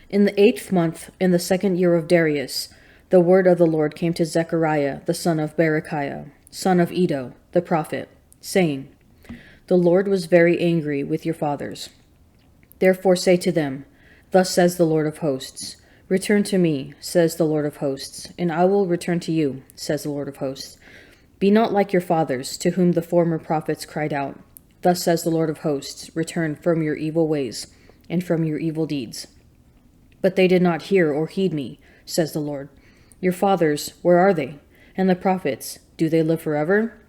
In the 8th month, in the 2nd year of Darius, the word of the Lord came to Zechariah the son of Berechiah, son of Iddo, the prophet, saying, The Lord was very angry with your fathers. Therefore say to them, Thus says the Lord of hosts, Return to me, says the Lord of hosts, and I will return to you, says the Lord of hosts. Be not like your fathers, to whom the former prophets cried out, Thus says the Lord of hosts, Return from your evil ways, and from your evil deeds. But they did not hear or heed me, says the Lord. Your fathers, where are they? And the prophets, do they live forever?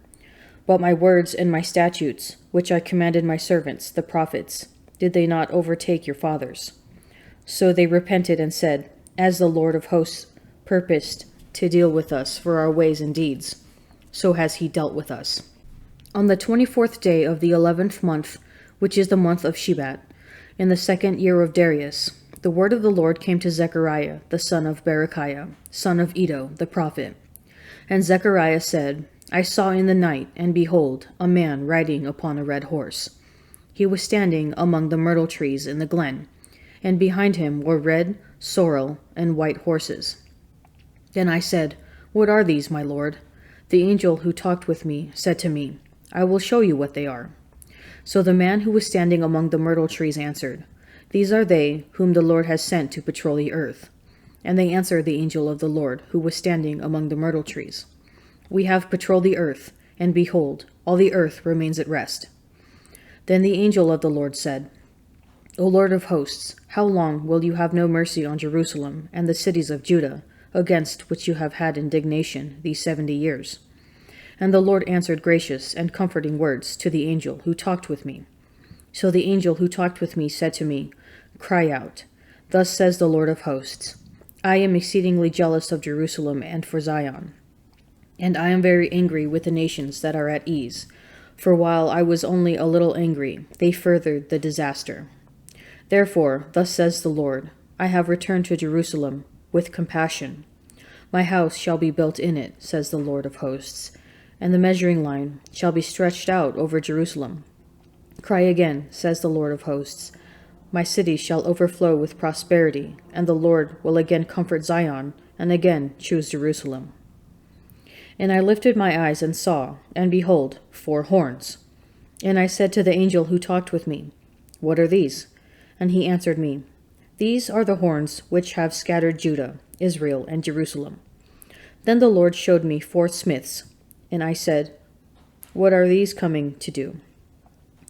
But my words and my statutes, which I commanded my servants, the prophets, did they not overtake your fathers? So they repented and said, As the Lord of hosts purposed to deal with us for our ways and deeds, so has he dealt with us. On the 24th day of the 11th month, which is the month of Shebat, in the 2nd year of Darius, the word of the Lord came to Zechariah the son of Berechiah, son of Iddo, the prophet. And Zechariah said, I saw in the night, and behold, a man riding upon a red horse. He was standing among the myrtle trees in the glen, and behind him were red, sorrel, and white horses. Then I said, What are these, my lord? The angel who talked with me said to me, I will show you what they are. So the man who was standing among the myrtle trees answered, These are they whom the Lord has sent to patrol the earth. And they answered the angel of the Lord who was standing among the myrtle trees, We have patrolled the earth, and behold, all the earth remains at rest. Then the angel of the Lord said, O Lord of hosts, how long will you have no mercy on Jerusalem and the cities of Judah, against which you have had indignation these 70 years? And the Lord answered gracious and comforting words to the angel who talked with me. So the angel who talked with me said to me, Cry out, Thus says the Lord of hosts, I am exceedingly jealous of Jerusalem and for Zion. And I am very angry with the nations that are at ease, for while I was only a little angry, they furthered the disaster. Therefore, thus says the Lord, I have returned to Jerusalem with compassion. My house shall be built in it, says the Lord of hosts, and the measuring line shall be stretched out over Jerusalem. Cry again, says the Lord of hosts, My city shall overflow with prosperity, and the Lord will again comfort Zion, and again choose Jerusalem. And I lifted my eyes and saw, and behold, 4 horns. And I said to the angel who talked with me, What are these? And he answered me, These are the horns which have scattered Judah, Israel, and Jerusalem. Then the Lord showed me 4 smiths, and I said, What are these coming to do?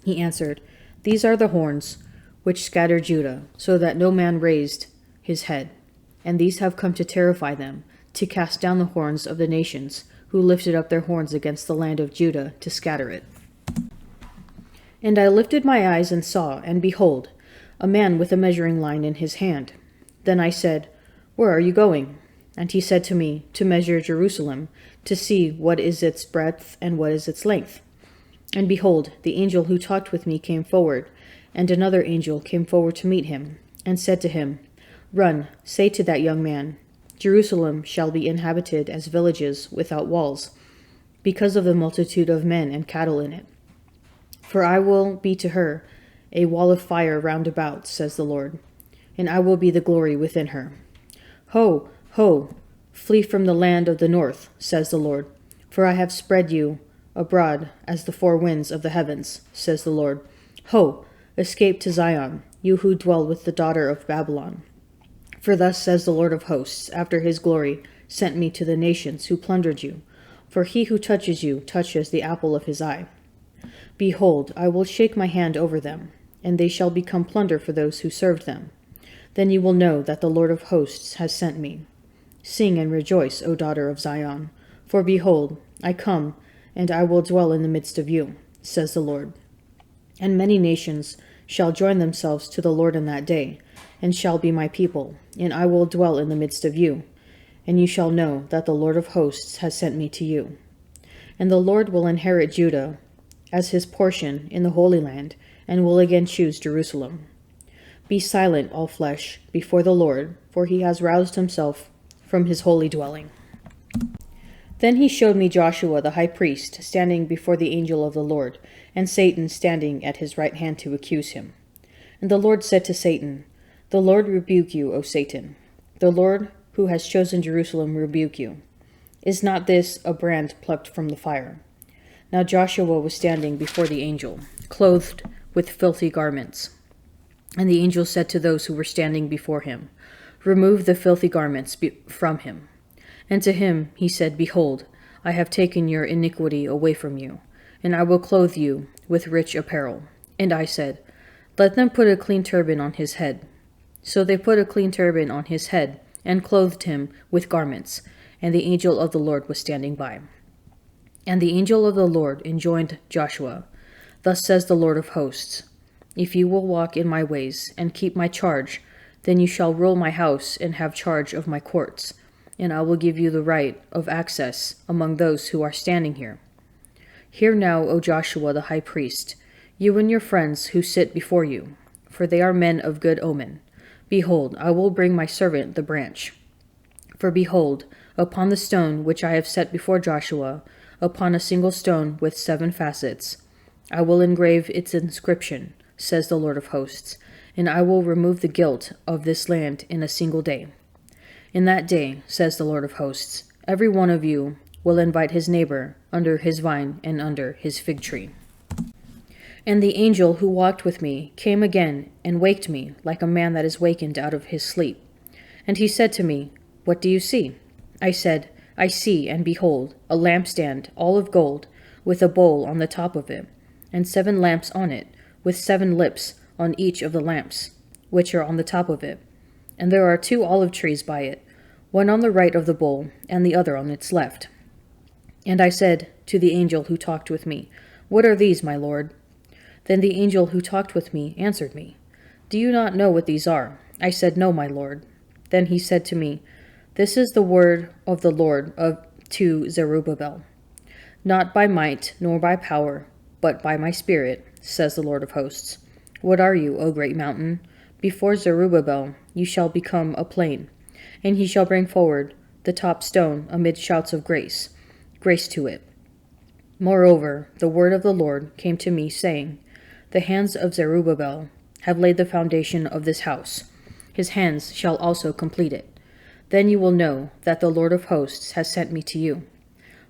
He answered, These are the horns which scattered Judah, so that no man raised his head. And these have come to terrify them, to cast down the horns of the nations, who lifted up their horns against the land of Judah to scatter it. And I lifted my eyes and saw, and behold, a man with a measuring line in his hand. Then I said, Where are you going? And he said to me, To measure Jerusalem, to see what is its breadth and what is its length. And behold, the angel who talked with me came forward, and another angel came forward to meet him, and said to him, Run, say to that young man, Jerusalem shall be inhabited as villages without walls, because of the multitude of men and cattle in it. For I will be to her a wall of fire round about, says the Lord, and I will be the glory within her. Ho, ho, flee from the land of the north, says the Lord, for I have spread you abroad as the 4 winds of the heavens, says the Lord. Ho, escape to Zion, you who dwell with the daughter of Babylon. For thus says the Lord of hosts, after his glory sent me to the nations who plundered you, for he who touches you touches the apple of his eye. Behold, I will shake my hand over them, and they shall become plunder for those who served them. Then you will know that the Lord of hosts has sent me. Sing and rejoice, O daughter of Zion, for behold, I come, and I will dwell in the midst of you, says the Lord. And many nations shall join themselves to the Lord in that day, and shall be my people, and I will dwell in the midst of you, and you shall know that the Lord of hosts has sent me to you. And the Lord will inherit Judah as his portion in the Holy Land, and will again choose Jerusalem. Be silent, all flesh, before the Lord, for he has roused himself from his holy dwelling. Then he showed me Joshua the high priest standing before the angel of the Lord, and Satan standing at his right hand to accuse him. And the Lord said to Satan, The Lord rebuke you, O Satan. The Lord who has chosen Jerusalem rebuke you. Is not this a brand plucked from the fire? Now Joshua was standing before the angel, clothed with filthy garments. And the angel said to those who were standing before him, Remove the filthy garments from him. And to him he said, Behold, I have taken your iniquity away from you, and I will clothe you with rich apparel. And I said, Let them put a clean turban on his head. So they put a clean turban on his head, and clothed him with garments, and the angel of the Lord was standing by. And the angel of the Lord enjoined Joshua, Thus says the Lord of hosts, If you will walk in my ways, and keep my charge, then you shall rule my house, and have charge of my courts, and I will give you the right of access among those who are standing here. Hear now, O Joshua the high priest, you and your friends who sit before you, for they are men of good omen. Behold, I will bring my servant the branch. For behold, upon the stone which I have set before Joshua, upon a single stone with 7 facets, I will engrave its inscription, says the Lord of hosts, and I will remove the guilt of this land in a single day. In that day, says the Lord of hosts, every one of you will invite his neighbor under his vine and under his fig tree. And the angel who walked with me came again and waked me like a man that is wakened out of his sleep. And he said to me, What do you see? I said, I see, and behold, a lampstand all of gold, with a bowl on the top of it, and 7 lamps on it, with 7 lips on each of the lamps, which are on the top of it. And there are 2 olive trees by it, one on the right of the bowl, and the other on its left. And I said to the angel who talked with me, What are these, my lord? Then the angel who talked with me answered me, Do you not know what these are? I said, No, my lord. Then he said to me, This is the word of the Lord to Zerubbabel. Not by might nor by power, but by my spirit, says the Lord of hosts. What are you, O great mountain? Before Zerubbabel you shall become a plain, and he shall bring forward the top stone amid shouts of grace to it. Moreover, the word of the Lord came to me, saying, The hands of Zerubbabel have laid the foundation of this house. His hands shall also complete it. Then you will know that the Lord of hosts has sent me to you.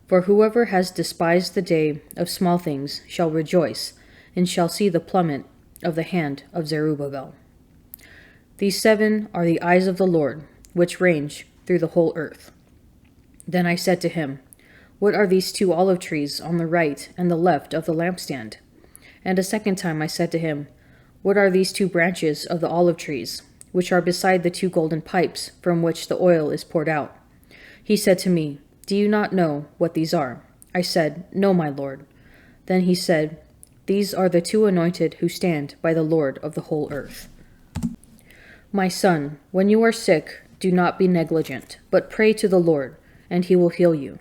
For whoever has despised the day of small things shall rejoice, and shall see the plummet of the hand of Zerubbabel. These 7 are the eyes of the Lord, which range through the whole earth. Then I said to him, What are these 2 olive trees on the right and the left of the lampstand? And a second time I said to him, What are these 2 branches of the olive trees, which are beside the 2 golden pipes from which the oil is poured out? He said to me, Do you not know what these are? I said, No, my lord. Then he said, These are the 2 anointed who stand by the Lord of the whole earth. My son, when you are sick, do not be negligent, but pray to the Lord, and he will heal you.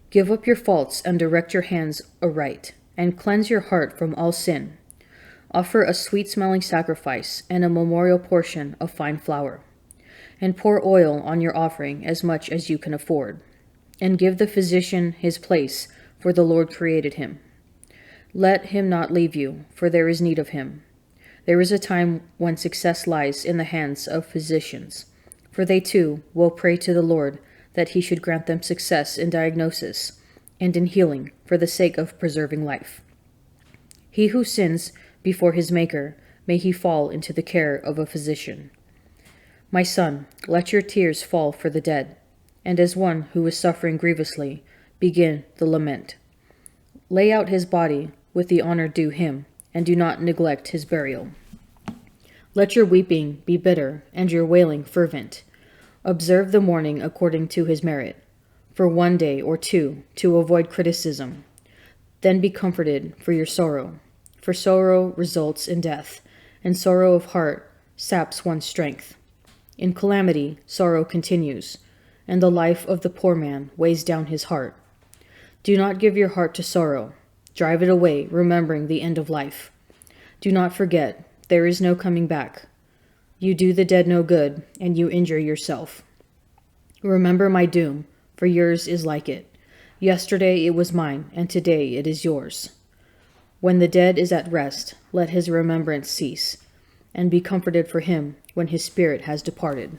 Give up your faults and direct your hands aright, and cleanse your heart from all sin. Offer a sweet-smelling sacrifice and a memorial portion of fine flour, and pour oil on your offering as much as you can afford, and give the physician his place, for the Lord created him. Let him not leave you, for there is need of him. There is a time when success lies in the hands of physicians, for they too will pray to the Lord that he should grant them success in diagnosis and in healing for the sake of preserving life. He who sins before his Maker, may he fall into the care of a physician. My son, let your tears fall for the dead, and as one who is suffering grievously, begin the lament. Lay out his body with the honor due him, and do not neglect his burial. Let your weeping be bitter, and your wailing fervent. Observe the mourning according to his merit, for 1 day or 2, to avoid criticism. Then be comforted for your sorrow, for sorrow results in death, and sorrow of heart saps one's strength. In calamity, sorrow continues, and the life of the poor man weighs down his heart. Do not give your heart to sorrow. Drive it away, remembering the end of life. Do not forget, there is no coming back. You do the dead no good, and you injure yourself. Remember my doom, for yours is like it. Yesterday it was mine, and today it is yours. When the dead is at rest, let his remembrance cease. and be comforted for him when his spirit has departed.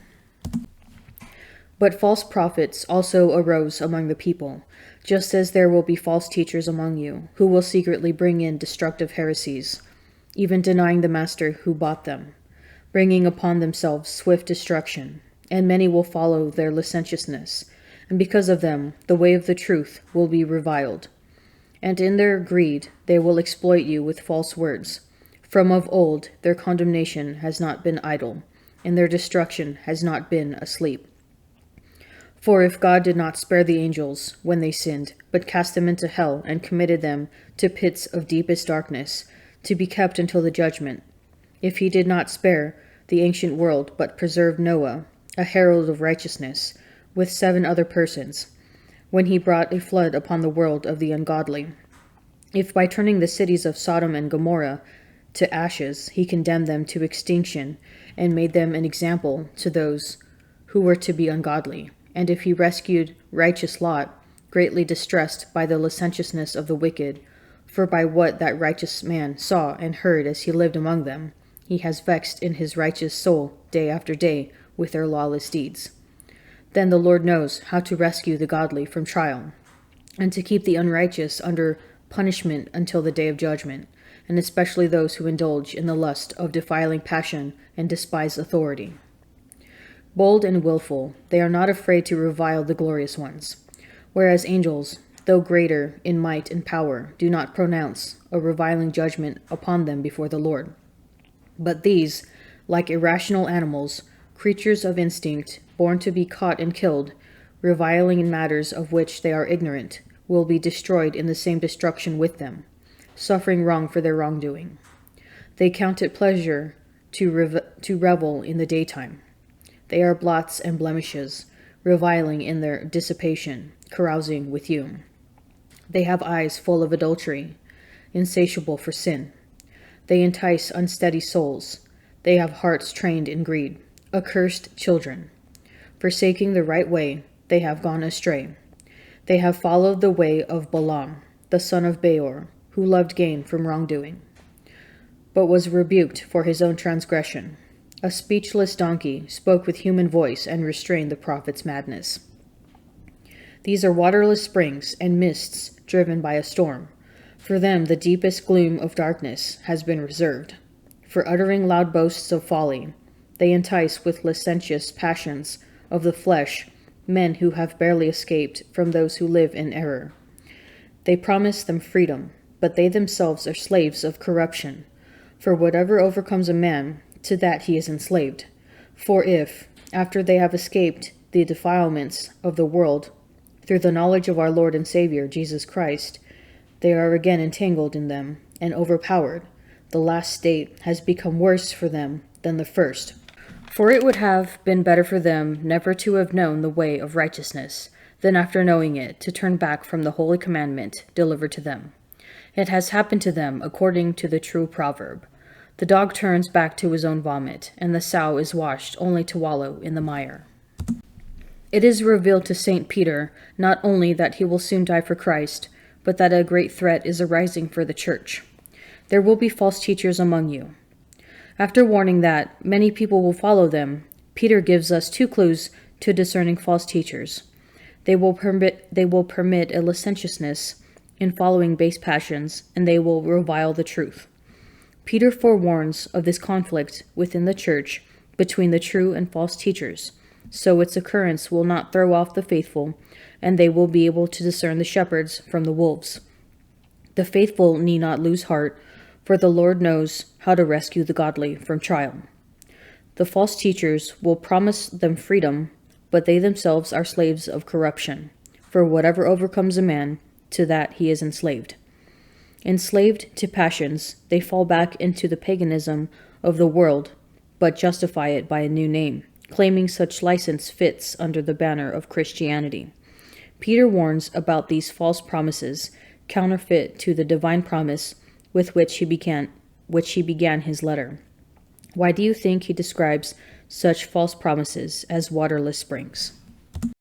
But false prophets also arose among the people, just as there will be false teachers among you, who will secretly bring in destructive heresies, even denying the master who bought them, bringing upon themselves swift destruction. And many will follow their licentiousness, and because of them the way of the truth will be reviled. And in their greed they will exploit you with false words. From of old their condemnation has not been idle, and their destruction has not been asleep. For if God did not spare the angels when they sinned, but cast them into hell and committed them to pits of deepest darkness, to be kept until the judgment, if he did not spare the ancient world, but preserved Noah, a herald of righteousness, with 7 other persons, when he brought a flood upon the world of the ungodly, if by turning the cities of Sodom and Gomorrah to ashes he condemned them to extinction and made them an example to those who were to be ungodly, and if he rescued righteous Lot, greatly distressed by the licentiousness of the wicked, for by what that righteous man saw and heard as he lived among them, he has vexed in his righteous soul day after day with their lawless deeds. Then the Lord knows how to rescue the godly from trial, and to keep the unrighteous under punishment until the day of judgment, and especially those who indulge in the lust of defiling passion and despise authority. Bold and willful, they are not afraid to revile the glorious ones, whereas angels, though greater in might and power, do not pronounce a reviling judgment upon them before the Lord. But these, like irrational animals, creatures of instinct, born to be caught and killed, reviling in matters of which they are ignorant, will be destroyed in the same destruction with them, suffering wrong for their wrongdoing. They count it pleasure to revel in the daytime. They are blots and blemishes, reviling in their dissipation, carousing with you. They have eyes full of adultery, insatiable for sin. They entice unsteady souls. They have hearts trained in greed, accursed children. Forsaking the right way, they have gone astray. They have followed the way of Balaam, the son of Beor, who loved gain from wrongdoing, but was rebuked for his own transgression. A speechless donkey spoke with human voice and restrained the prophet's madness. These are waterless springs and mists driven by a storm. For them the deepest gloom of darkness has been reserved. For uttering loud boasts of folly, they entice with licentious passions of the flesh men who have barely escaped from those who live in error. They promise them freedom, but they themselves are slaves of corruption. For whatever overcomes a man, to that he is enslaved. For if, after they have escaped the defilements of the world, through the knowledge of our Lord and Savior, Jesus Christ, they are again entangled in them and overpowered, the last state has become worse for them than the first. For it would have been better for them never to have known the way of righteousness, than after knowing it to turn back from the holy commandment delivered to them. It has happened to them according to the true proverb. The dog turns back to his own vomit, and the sow is washed only to wallow in the mire. It is revealed to St. Peter not only that he will soon die for Christ, but that a great threat is arising for the church. There will be false teachers among you. After warning that many people will follow them, Peter gives us 2 clues to discerning false teachers. They will permit a licentiousness in following base passions, and they will revile the truth. Peter forewarns of this conflict within the church between the true and false teachers, so its occurrence will not throw off the faithful, and they will be able to discern the shepherds from the wolves. The faithful need not lose heart, for the Lord knows how to rescue the godly from trial. The false teachers will promise them freedom, but they themselves are slaves of corruption, for whatever overcomes a man, to that he is enslaved. Enslaved to passions, they fall back into the paganism of the world, but justify it by a new name, claiming such license fits under the banner of Christianity. Peter warns about these false promises, counterfeit to the divine promise with which he began his letter. Why do you think he describes such false promises as waterless springs?